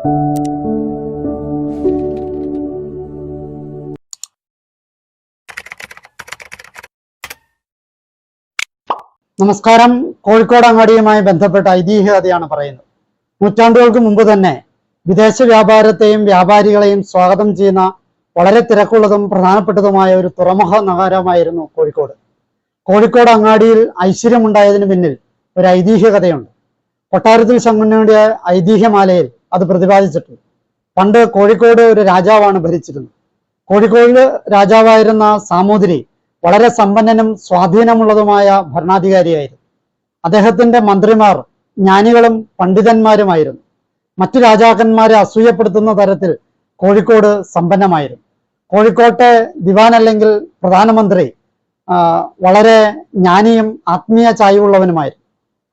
നമസ്കാരം. കോഴിക്കോട് അങ്ങാടിയുമായി ബന്ധപ്പെട്ട ഐതിഹ്യകഥയാണ് പറയുന്നത്. നൂറ്റാണ്ടുകൾക്ക് മുമ്പ് തന്നെ വിദേശ വ്യാപാരത്തെയും വ്യാപാരികളെയും സ്വാഗതം ചെയ്യുന്ന വളരെ തിരക്കുള്ളതും പ്രധാനപ്പെട്ടതുമായ ഒരു തുറമുഖ നഗരമായിരുന്നു കോഴിക്കോട്. കോഴിക്കോട് അങ്ങാടിയിൽ ഐശ്വര്യമുണ്ടായതിന് പിന്നിൽ ഒരു ഐതിഹ്യകഥയുണ്ട്. കൊട്ടാരത്തിൽ ശങ്കുണ്ണിയുടെ ഐതിഹ്യമാലയിൽ അത് പ്രതിപാദിച്ചിട്ടുണ്ട്. പണ്ട് കോഴിക്കോട് ഒരു രാജാവാണ് ഭരിച്ചിരുന്നത്. കോഴിക്കോട് രാജാവായിരുന്ന സാമൂതിരി വളരെ സമ്പന്നനും സ്വാധീനമുള്ളതുമായ ഭരണാധികാരിയായിരുന്നു. അദ്ദേഹത്തിന്റെ മന്ത്രിമാർ ജ്ഞാനികളും പണ്ഡിതന്മാരുമായിരുന്നു. മറ്റു രാജാക്കന്മാരെ അസൂയപ്പെടുത്തുന്ന തരത്തിൽ കോഴിക്കോട് സമ്പന്നമായിരുന്നു. കോഴിക്കോട്ടെ ദിവാൻ അല്ലെങ്കിൽ പ്രധാനമന്ത്രി വളരെ ജ്ഞാനിയും ആത്മീയ ചായ്വുള്ളവനുമായിരുന്നു.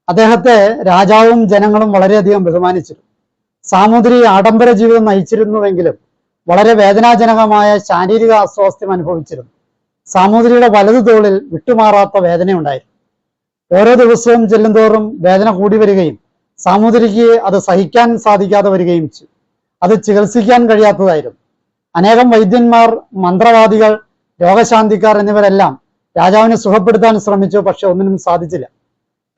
അദ്ദേഹത്തെ രാജാവും ജനങ്ങളും വളരെയധികം ബഹുമാനിച്ചിരുന്നു. സാമൂതിരി ആഡംബര ജീവിതം നയിച്ചിരുന്നുവെങ്കിലും വളരെ വേദനാജനകമായ ശാരീരിക അസ്വാസ്ഥ്യം അനുഭവിച്ചിരുന്നു. സാമൂതിരിയുടെ വലതു തോളിൽ വിട്ടുമാറാത്ത വേദനയുണ്ടായിരുന്നു. ഓരോ ദിവസവും ചെല്ലുന്തോറും വേദന കൂടി വരികയും സാമൂതിരിക്ക് അത് സഹിക്കാൻ സാധിക്കാതെ വരികയും ചെയ്തു. അത് ചികിത്സിക്കാൻ കഴിയാത്തതായിരുന്നു. അനേകം വൈദ്യന്മാർ, മന്ത്രവാദികൾ, രോഗശാന്തിക്കാർ എന്നിവരെല്ലാം രാജാവിനെ സുഖപ്പെടുത്താൻ ശ്രമിച്ചു. പക്ഷെ ഒന്നിനും സാധിച്ചില്ല.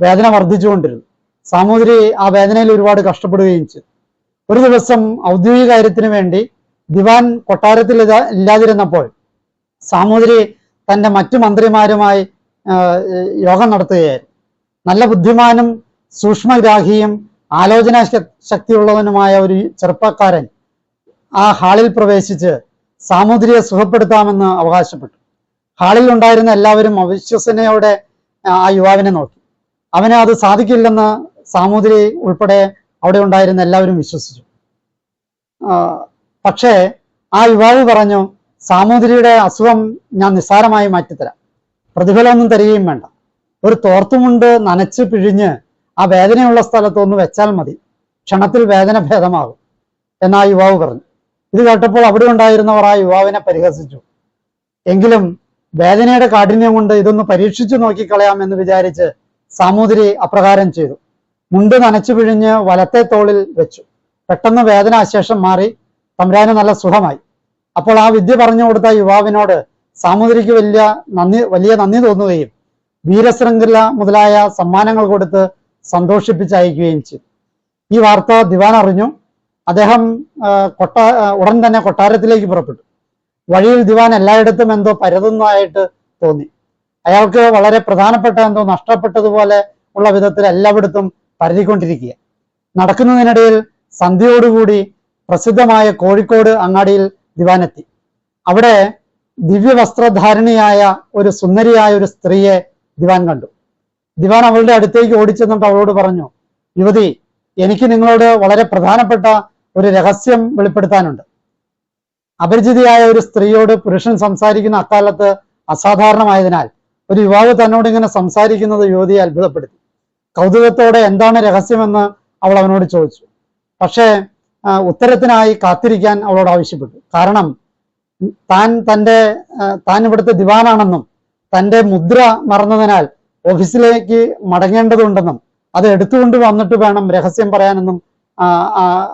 വേദന വർദ്ധിച്ചുകൊണ്ടിരുന്നു. സാമൂതിരി ആ വേദനയിൽ ഒരുപാട് കഷ്ടപ്പെടുകയും ചെയ്തു. ഒരു ദിവസം ഔദ്യോഗിക കാര്യത്തിന് വേണ്ടി ദിവാൻ കൊട്ടാരത്തിൽ ഇല്ലാതിരുന്നപ്പോൾ സാമൂതിരി തന്റെ മറ്റു മന്ത്രിമാരുമായി യോഗം നടത്തുകയായിരുന്നു. നല്ല ബുദ്ധിമാനും സൂക്ഷ്മഗ്രാഹിയും ആലോചനാ ശക്തിയുള്ളവനുമായ ഒരു ചെറുപ്പക്കാരൻ ആ ഹാളിൽ പ്രവേശിച്ച് സാമൂതിരിയെ സുഖപ്പെടുത്താമെന്ന് അവകാശപ്പെട്ടു. ഹാളിൽ ഉണ്ടായിരുന്ന എല്ലാവരും അവിശ്വസനയോടെ ആ യുവാവിനെ നോക്കി. അവന് അത് സാധിക്കില്ലെന്ന് സാമൂതിരി ഉൾപ്പെടെ അവിടെ ഉണ്ടായിരുന്ന എല്ലാവരും വിശ്വസിച്ചു. പക്ഷേ ആ യുവാവ് പറഞ്ഞു, സാമൂതിരിയുടെ അസുഖം ഞാൻ നിസ്സാരമായി മാറ്റിത്തരാം, പ്രതിഫലമൊന്നും തരികയും വേണ്ട. ഒരു തോർത്തുമുണ്ട് നനച്ച് പിഴിഞ്ഞ് ആ വേദനയുള്ള സ്ഥലത്തൊന്ന് വെച്ചാൽ മതി, ക്ഷണത്തിൽ വേദന ഭേദമാകും എന്ന് ആ യുവാവ് പറഞ്ഞു. ഇത് കേട്ടപ്പോൾ അവിടെ ഉണ്ടായിരുന്നവർ ആ യുവാവിനെ പരിഹസിച്ചു. എങ്കിലും വേദനയുടെ കാഠിന്യം കൊണ്ട് ഇതൊന്ന് പരീക്ഷിച്ചു നോക്കിക്കളയാം എന്ന് വിചാരിച്ച് സാമൂതിരി അപ്രകാരം ചെയ്തു. മുണ്ട് നനച്ചു പിഴിഞ്ഞ് വലത്തെ തോളിൽ വെച്ചു. പെട്ടെന്ന് വേദന അശേഷം മാറി. തമ്പുരാന് നല്ല സുഖമായി. അപ്പോൾ ആ വിദ്യ പറഞ്ഞു കൊടുത്ത യുവാവിനോട് സാമൂതിരിക്ക് വലിയ നന്ദി തോന്നുകയും വീരശൃംഖല മുതലായ സമ്മാനങ്ങൾ കൊടുത്ത് സന്തോഷിപ്പിച്ചയക്കുകയും ചെയ്തു. ഈ വാർത്ത ദിവാൻ അറിഞ്ഞു. അദ്ദേഹം ഉടൻ തന്നെ കൊട്ടാരത്തിലേക്ക് പുറപ്പെട്ടു. വഴിയിൽ ദിവാൻ എല്ലായിടത്തും എന്തോ പരതുന്നതായിട്ട് തോന്നി. അയാൾക്ക് വളരെ പ്രധാനപ്പെട്ട എന്തോ നഷ്ടപ്പെട്ടതുപോലെ ഉള്ള വിധത്തിൽ എല്ലായിടത്തും പരതിക്കൊണ്ടിരിക്കുക. നടക്കുന്നതിനിടയിൽ സന്ധ്യയോടുകൂടി പ്രസിദ്ധമായ കോഴിക്കോട് അങ്ങാടിയിൽ ദിവാനെത്തി. അവിടെ ദിവ്യവസ്ത്രധാരിണിയായ ഒരു സുന്ദരിയായ ഒരു സ്ത്രീയെ ദിവാൻ കണ്ടു. ദിവാൻ അവളുടെ അടുത്തേക്ക് ഓടിച്ചെന്നിട്ട് അവളോട് പറഞ്ഞു, യുവതി, എനിക്ക് നിങ്ങളോട് വളരെ പ്രധാനപ്പെട്ട ഒരു രഹസ്യം വെളിപ്പെടുത്താനുണ്ട്. അപരിചിതയായ ഒരു സ്ത്രീയോട് പുരുഷൻ സംസാരിക്കുന്ന അക്കാലത്ത് അസാധാരണമായതിനാൽ ഒരു യുവാവ് തന്നോട് ഇങ്ങനെ സംസാരിക്കുന്നത് യുവതിയെ അത്ഭുതപ്പെടുത്തി. കൗതുകത്തോടെ എന്താണ് രഹസ്യമെന്ന് അവൾ അവനോട് ചോദിച്ചു. പക്ഷേ ഉത്തരത്തിനായി കാത്തിരിക്കാൻ അവളോട് ആവശ്യപ്പെട്ടു. കാരണം താൻ ഇവിടുത്തെ ദിവാനാണെന്നും തൻ്റെ മുദ്ര മറന്നതിനാൽ ഓഫീസിലേക്ക് മടങ്ങേണ്ടതുണ്ടെന്നും അത് എടുത്തുകൊണ്ട് വന്നിട്ട് വേണം രഹസ്യം പറയാനെന്നും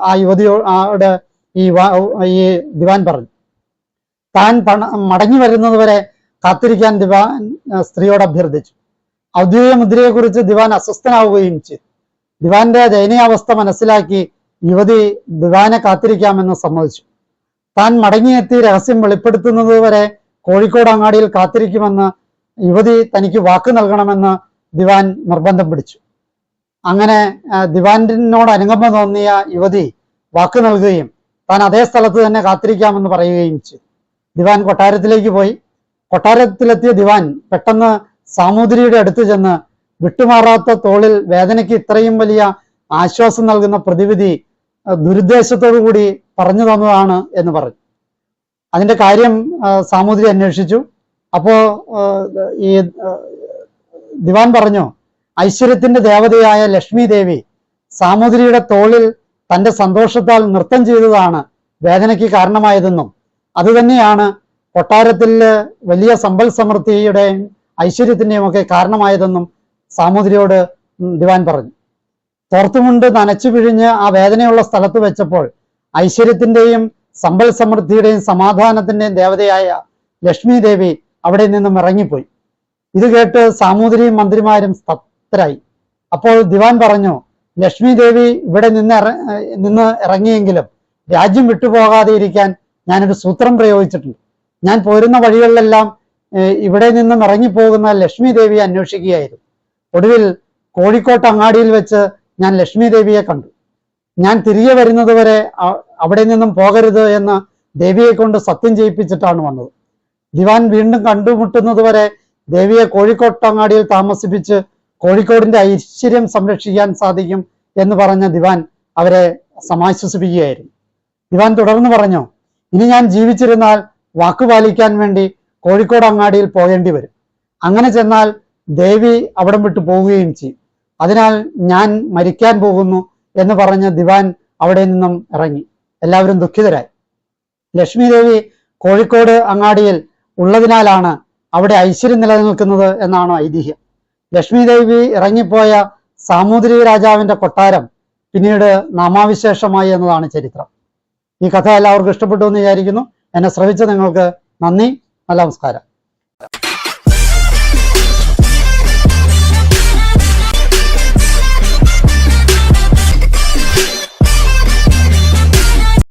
ആ യുവതിയോട് ഈ ദിവാൻ പറഞ്ഞു. താൻ മടങ്ങി വരുന്നത് വരെ കാത്തിരിക്കാൻ ദിവാൻ സ്ത്രീയോട് അഭ്യർത്ഥിച്ചു. ഔദ്യോഗിക മുദ്രയെക്കുറിച്ച് ദിവാൻ അസ്വസ്ഥനാവുകയും ചെയ്തു. ദിവാന്റെ ദയനീയാവസ്ഥ മനസ്സിലാക്കി യുവതി ദിവാനെ കാത്തിരിക്കാമെന്ന് സമ്മതിച്ചു. താൻ മടങ്ങിയെത്തി രഹസ്യം വെളിപ്പെടുത്തുന്നത് വരെ കോഴിക്കോട് അങ്ങാടിയിൽ കാത്തിരിക്കുമെന്ന് യുവതി തനിക്ക് വാക്ക് നൽകണമെന്ന് ദിവാൻ നിർബന്ധം പിടിച്ചു. അങ്ങനെ ദിവാനോട് അനുകമ്പ തോന്നിയ യുവതി വാക്ക് നൽകുകയും താൻ അതേ സ്ഥലത്ത് തന്നെ കാത്തിരിക്കാമെന്ന് പറയുകയും ചെയ്തു. ദിവാൻ കൊട്ടാരത്തിലേക്ക് പോയി. കൊട്ടാരത്തിലെത്തിയ ദിവാൻ പെട്ടെന്ന് സാമൂതിരിയുടെ അടുത്ത് ചെന്ന് വിട്ടുമാറാത്ത തോളിൽ വേദനയ്ക്ക് ഇത്രയും വലിയ ആശ്വാസം നൽകുന്ന പ്രതിവിധി ദുരുദ്ദേശത്തോടു കൂടി പറഞ്ഞു തന്നതാണ് എന്ന് പറഞ്ഞു. അതിന്റെ കാര്യം സാമൂതിരി അന്വേഷിച്ചു. അപ്പോ ഈ ദിവാൻ പറഞ്ഞു, ഐശ്വര്യത്തിന്റെ ദേവതയായ ലക്ഷ്മി ദേവി സാമൂതിരിയുടെ തോളിൽ തന്റെ സന്തോഷത്താൽ നൃത്തം ചെയ്തതാണ് വേദനയ്ക്ക് കാരണമായതെന്നും അതുതന്നെയാണ് കൊട്ടാരത്തിൽ വലിയ സമ്പൽ സമൃദ്ധിയുടെയും ഐശ്വര്യത്തിന്റെയും ഒക്കെ കാരണമായതെന്നും സാമൂതിരിയോട് ദിവാൻ പറഞ്ഞു. തോർത്തുമുണ്ട് നനച്ചു പിഴിഞ്ഞ് ആ വേദനയുള്ള സ്ഥലത്ത് വെച്ചപ്പോൾ ഐശ്വര്യത്തിന്റെയും സമ്പൽ സമൃദ്ധിയുടെയും സമാധാനത്തിന്റെയും ദേവതയായ ലക്ഷ്മി ദേവി അവിടെ നിന്നും ഇറങ്ങിപ്പോയി. ഇത് കേട്ട് സാമൂതിരിയും മന്ത്രിമാരും സ്തബ്ധരായി. അപ്പോൾ ദിവാൻ പറഞ്ഞു, ലക്ഷ്മി ദേവി ഇവിടെ നിന്ന് ഇറങ്ങിയെങ്കിലും രാജ്യം വിട്ടുപോകാതെ ഇരിക്കാൻ ഞാനൊരു സൂത്രം പ്രയോഗിച്ചിട്ടുണ്ട്. ഞാൻ പോരുന്ന വഴികളിലെല്ലാം ഇവിടെ നിന്നും ഇറങ്ങിപ്പോകുന്ന ലക്ഷ്മി ദേവിയെ അന്വേഷിക്കുകയായിരുന്നു. ഒടുവിൽ കോഴിക്കോട്ട് അങ്ങാടിയിൽ വെച്ച് ഞാൻ ലക്ഷ്മി ദേവിയെ കണ്ടു. ഞാൻ തിരികെ വരുന്നത് വരെ അവിടെ നിന്നും പോകരുത് എന്ന് ദേവിയെ കൊണ്ട് സത്യം ചെയ്യിപ്പിച്ചിട്ടാണ് വന്നത്. ദിവാൻ വീണ്ടും കണ്ടുമുട്ടുന്നത് വരെ ദേവിയെ കോഴിക്കോട്ടങ്ങാടിയിൽ താമസിപ്പിച്ച് കോഴിക്കോടിന്റെ ഐശ്വര്യം സംരക്ഷിക്കാൻ സാധിക്കും എന്ന് പറഞ്ഞ ദിവാൻ അവരെ സമാശ്വസിപ്പിക്കുകയായിരുന്നു. ദിവാൻ തുടർന്ന് പറഞ്ഞു, ഇനി ഞാൻ ജീവിച്ചിരുന്നാൽ വാക്കുപാലിക്കാൻ വേണ്ടി കോഴിക്കോട് അങ്ങാടിയിൽ പോകേണ്ടി വരും. അങ്ങനെ ചെന്നാൽ ദേവി അവിടം വിട്ടു പോവുകയും ചെയ്യും. അതിനാൽ ഞാൻ മരിക്കാൻ പോകുന്നു എന്ന് പറഞ്ഞ ദിവാൻ അവിടെ നിന്നും ഇറങ്ങി. എല്ലാവരും ദുഃഖിതരായി. ലക്ഷ്മി ദേവി കോഴിക്കോട് അങ്ങാടിയിൽ ഉള്ളതിനാലാണ് അവിടെ ഐശ്വര്യം നിലനിൽക്കുന്നത് എന്നാണ് ഐതിഹ്യം. ലക്ഷ്മി ദേവി ഇറങ്ങിപ്പോയ സാമൂതിരി രാജാവിന്റെ കൊട്ടാരം പിന്നീട് നാമാവിശേഷമായി എന്നതാണ് ചരിത്രം. ഈ കഥ എല്ലാവർക്കും ഇഷ്ടപ്പെട്ടു എന്ന് വിചാരിക്കുന്നു. എന്നെ ശ്രവിച്ച നിങ്ങൾക്ക് നന്ദി. നല്ല നമസ്കാരം.